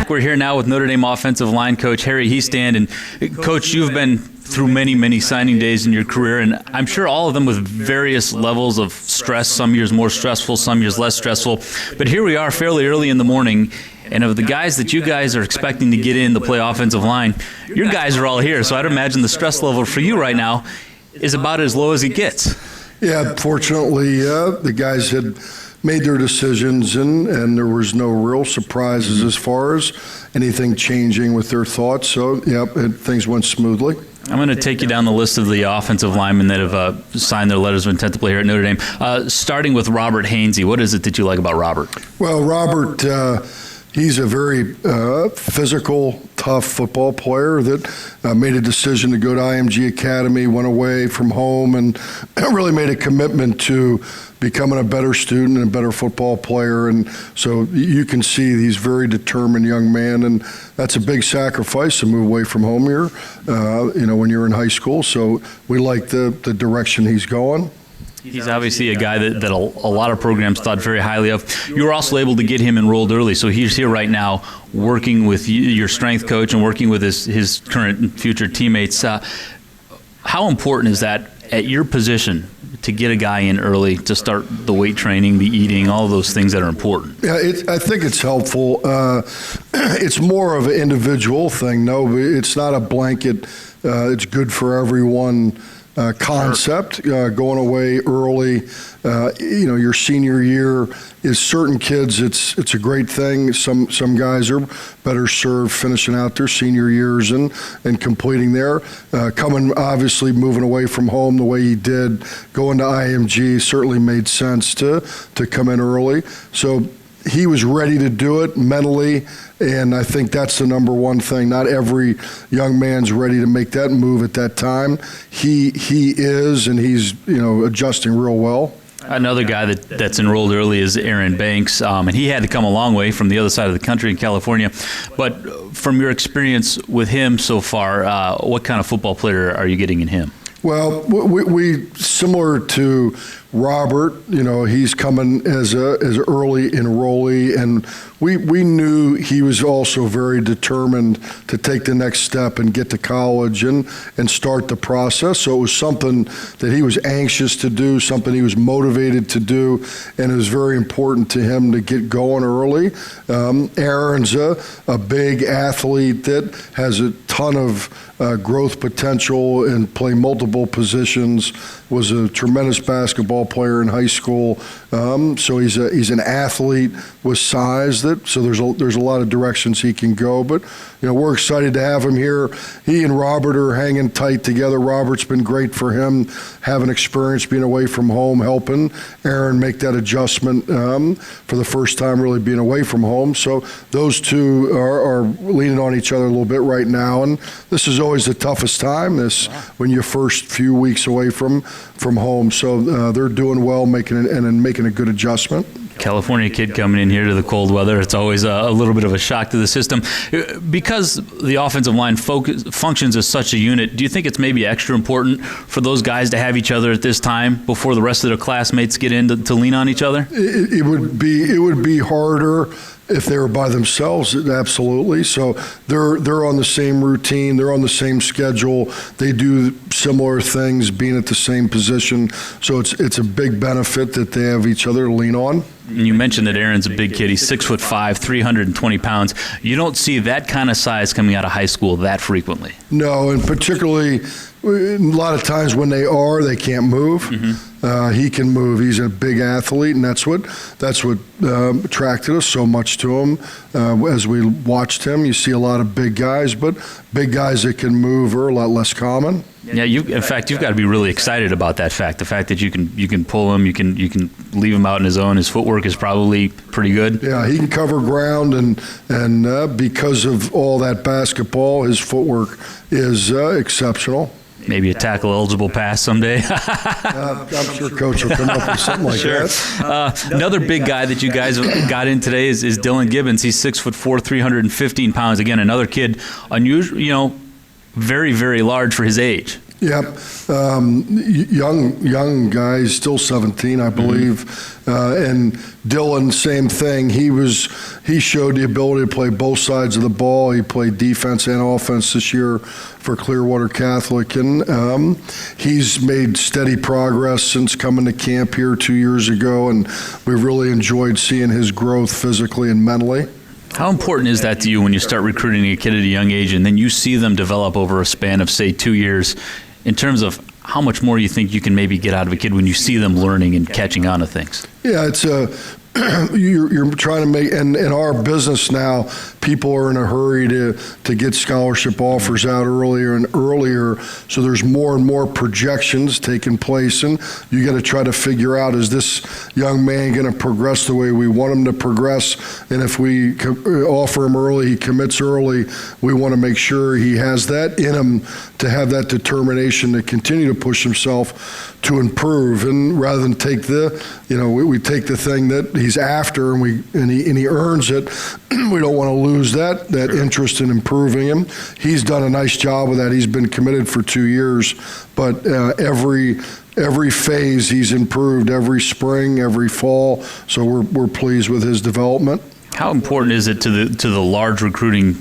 back. We're here now with Notre Dame offensive line coach Harry Hiestand. And Coach, you've been through many, many signing days in your career, and I'm sure all of them with various levels of stress, some years more stressful, some years less stressful. But here we are fairly early in the morning, and of the guys that you guys are expecting to get in to play offensive line, your guys are all here. So I'd imagine the stress level for you right now is about as low as it gets. Yeah, fortunately, the guys had made their decisions, and there was no real surprises as far as anything changing with their thoughts. So, things went smoothly. I'm going to take you down the list of the offensive linemen that have signed their letters of intent to play here at Notre Dame, starting with Robert Hainsey. What is it that you like about Robert? Well, Robert, he's a very physical, tough football player that made a decision to go to IMG Academy, went away from home, and really made a commitment to becoming a better student and a better football player. And so you can see he's a very determined young man, and that's a big sacrifice to move away from home here, when you're in high school. So we like the direction he's going. He's obviously a guy that a lot of programs thought very highly of. You were also able to get him enrolled early, so he's here right now working with your strength coach and working with his current and future teammates. How important is that at your position to get a guy in early to start the weight training, the eating, all of those things that are important? Yeah, I think it's helpful. It's more of an individual thing. No, it's not a blanket. It's good for everyone. Concept, going away early, your senior year is certain kids, it's a great thing. Some guys are better served finishing out their senior years and completing there. Obviously moving away from home the way he did, going to IMG certainly made sense to come in early. So he was ready to do it mentally, and I think that's the number one thing. Not every young man's ready to make that move at that time. He is, and he's adjusting real well. Another guy that's enrolled early is Aaron Banks, and he had to come a long way from the other side of the country in California. But from your experience with him so far, what kind of football player are you getting in him? Well, we similar to Robert, he's coming as early enrollee, and we knew he was also very determined to take the next step and get to college and start the process. So it was something that he was anxious to do, something he was motivated to do, and it was very important to him to get going early. Aaron's a big athlete that has a ton of growth potential and play multiple positions, was a tremendous basketball player in high school. So he's an athlete with size. So there's a lot of directions he can go. But we're excited to have him here. He and Robert are hanging tight together. Robert's been great for him, having experience being away from home, helping Aaron make that adjustment for the first time, really being away from home. So those two are leaning on each other a little bit right now. And this is always the toughest time. When you're first few weeks away from home. So they're doing well, making a good adjustment. California kid coming in here to the cold weather, it's always a little bit of a shock to the system. Because the offensive line functions as such a unit, do you think it's maybe extra important for those guys to have each other at this time before the rest of their classmates get in to lean on each other? It would be harder if they were by themselves, absolutely. So they're on the same routine, they're on the same schedule, they do similar things, being at the same position. So it's a big benefit that they have each other to lean on. You mentioned that Aaron's a big kid. He's 6'5", 320 pounds. You don't see that kind of size coming out of high school that frequently. No, and particularly a lot of times when they can't move. Mm-hmm. He can move. He's a big athlete, and that's what attracted us so much to him. As we watched him, you see a lot of big guys, but big guys that can move are a lot less common. Yeah, in fact, you've got to be really excited about that fact. The fact that you can pull him, you can leave him out on his own. His footwork is probably pretty good. Yeah, he can cover ground, and because of all that basketball, his footwork is exceptional. Maybe a tackle-eligible pass someday. I'm sure Coach will come up with something like that. Another big guy that you guys got in today is Dylan Gibbons. He's 6'4", 315 pounds. Again, another kid, unusual, very, very large for his age. Yep. Young guy, he's still 17, I believe. And Dylan, same thing. He showed the ability to play both sides of the ball. He played defense and offense this year for Clearwater Catholic, and he's made steady progress since coming to camp here 2 years ago, and we've really enjoyed seeing his growth physically and mentally. How important is that to you when you start recruiting a kid at a young age and then you see them develop over a span of, say, 2 years, in terms of how much more you think you can maybe get out of a kid when you see them learning and catching on to things? Yeah, it's you're trying to make, and in our business now, people are in a hurry to get scholarship offers out earlier and earlier, so there's more and more projections taking place, and you got to try to figure out, is this young man going to progress the way we want him to progress? And if we offer him early, he commits early, we want to make sure he has that in him to have that determination to continue to push himself to improve, and rather than take we take the thing that he's after and he earns it. We don't want to lose that interest in improving him. He's done a nice job of that. He's been committed for 2 years, but every phase he's improved, every spring, every fall. So we're pleased with his development. How important is it to the large recruiting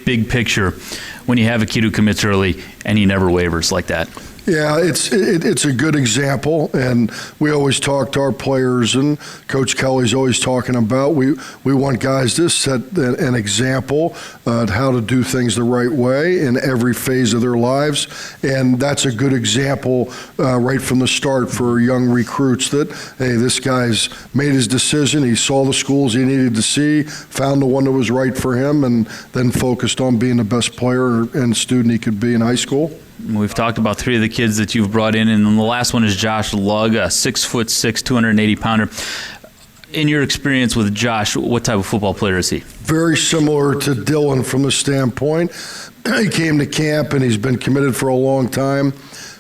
big picture when you have a kid who commits early and he never wavers like that? Yeah, it's a good example, and we always talk to our players, and Coach Kelly's always talking about we want guys to set an example of how to do things the right way in every phase of their lives, and that's a good example right from the start for young recruits that, hey, this guy's made his decision, he saw the schools he needed to see, found the one that was right for him, and then focused on being the best player and student he could be in high school. We've talked about 3 of the kids that you've brought in, and the last one is Josh Lugg, a 6'6", 280-pounder. In your experience with Josh, what type of football player is he? Very similar to Dylan from the standpoint. He came to camp, and he's been committed for a long time,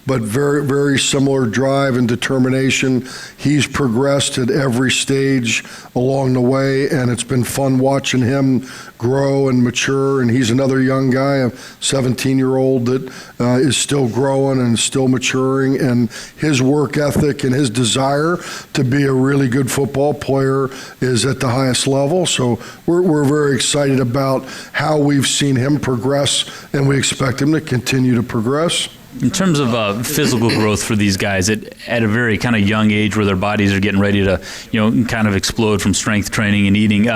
but very, very similar drive and determination. He's progressed at every stage along the way, and it's been fun watching him grow and mature. And he's another young guy, a 17-year-old that is still growing and still maturing. And his work ethic and his desire to be a really good football player is at the highest level. So we're very excited about how we've seen him progress, and we expect him to continue to progress. In terms of physical growth for these guys at a very kind of young age where their bodies are getting ready to, kind of explode from strength training and eating,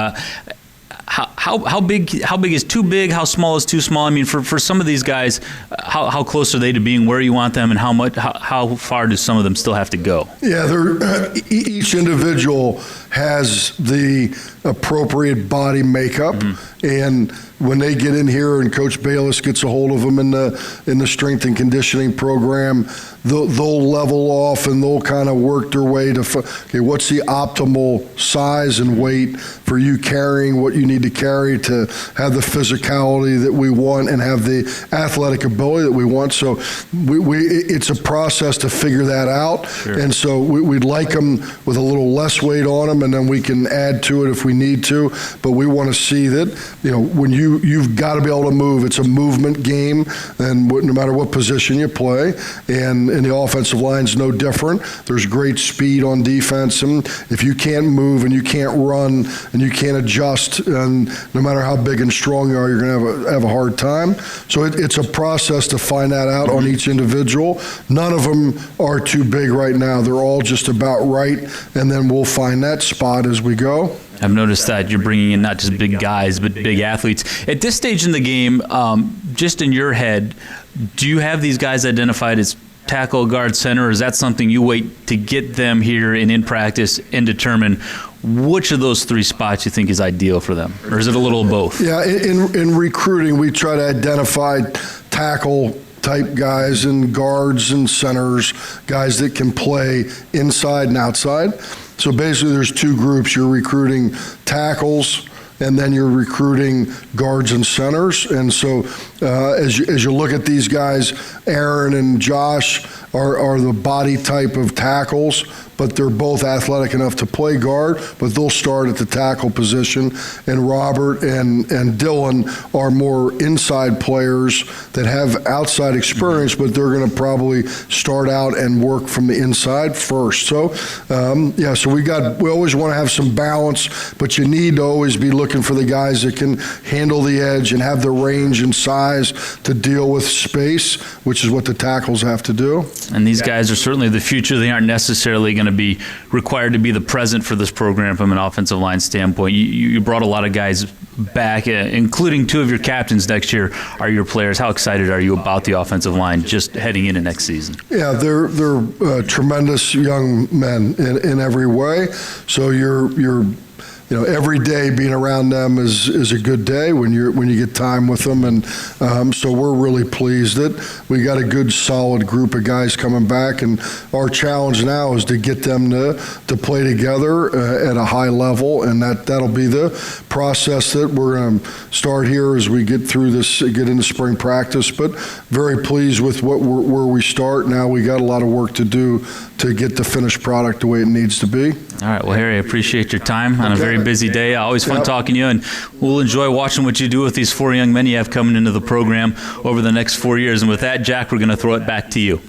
how big is too big? How small is too small? I mean, for some of these guys, how close are they to being where you want them, and how far do some of them still have to go? Yeah, each individual has the appropriate body makeup, and when they get in here and Coach Bayless gets a hold of them in the strength and conditioning program, they'll level off and they'll kind of work their way to, okay, what's the optimal size and weight for you carrying what you need to carry to have the physicality that we want and have the athletic ability that we want. So it's a process to figure that out. Sure. And so we'd like them with a little less weight on them, and then we can add to it if we need to. But we want to see that, when you've got to be able to move. It's a movement game, and no matter what position you play, and the offensive line's no different. There's great speed on defense, and if you can't move and you can't run and you can't adjust, and no matter how big and strong you are, you're going to have a hard time. So it's a process to find that out on each individual. None of them are too big right now. They're all just about right, and then we'll find that spot as we go. I've noticed that you're bringing in not just big guys, but big athletes. At this stage in the game, just in your head, do you have these guys identified as tackle, guard, center, or is that something you wait to get them here and in practice and determine which of those 3 spots you think is ideal for them? Or is it a little of both? Yeah, in recruiting, we try to identify tackle type guys and guards and centers, guys that can play inside and outside. So basically there's 2 groups. You're recruiting tackles, and then you're recruiting guards and centers. And so as you look at these guys, Aaron and Josh are the body type of tackles, but they're both athletic enough to play guard, but they'll start at the tackle position. And Robert and Dylan are more inside players that have outside experience, but they're going to probably start out and work from the inside first. So, so we always want to have some balance, but you need to always be looking for the guys that can handle the edge and have the range and size to deal with space, which is what the tackles have to do. And these guys are certainly the future. They aren't necessarily going to be required to be the present for this program from an offensive line standpoint. You brought a lot of guys back, including two of your captains next year are your players. How excited are you about the offensive line just heading into next season? Yeah, they're tremendous young men in every way. So you're every day being around them is a good day when you get time with them, and so we're really pleased that we got a good solid group of guys coming back, and our challenge now is to get them to play together at a high level, and that'll be the process that we're going to start here as we get through this, get into spring practice. But very pleased with where we start. Now we got a lot of work to do to get the finished product the way it needs to be. All right, well, Harry, I appreciate your time on a very busy day. Always fun talking to you, and we'll enjoy watching what you do with these four young men you have coming into the program over the next 4 years. And with that, Jack, we're going to throw it back to you.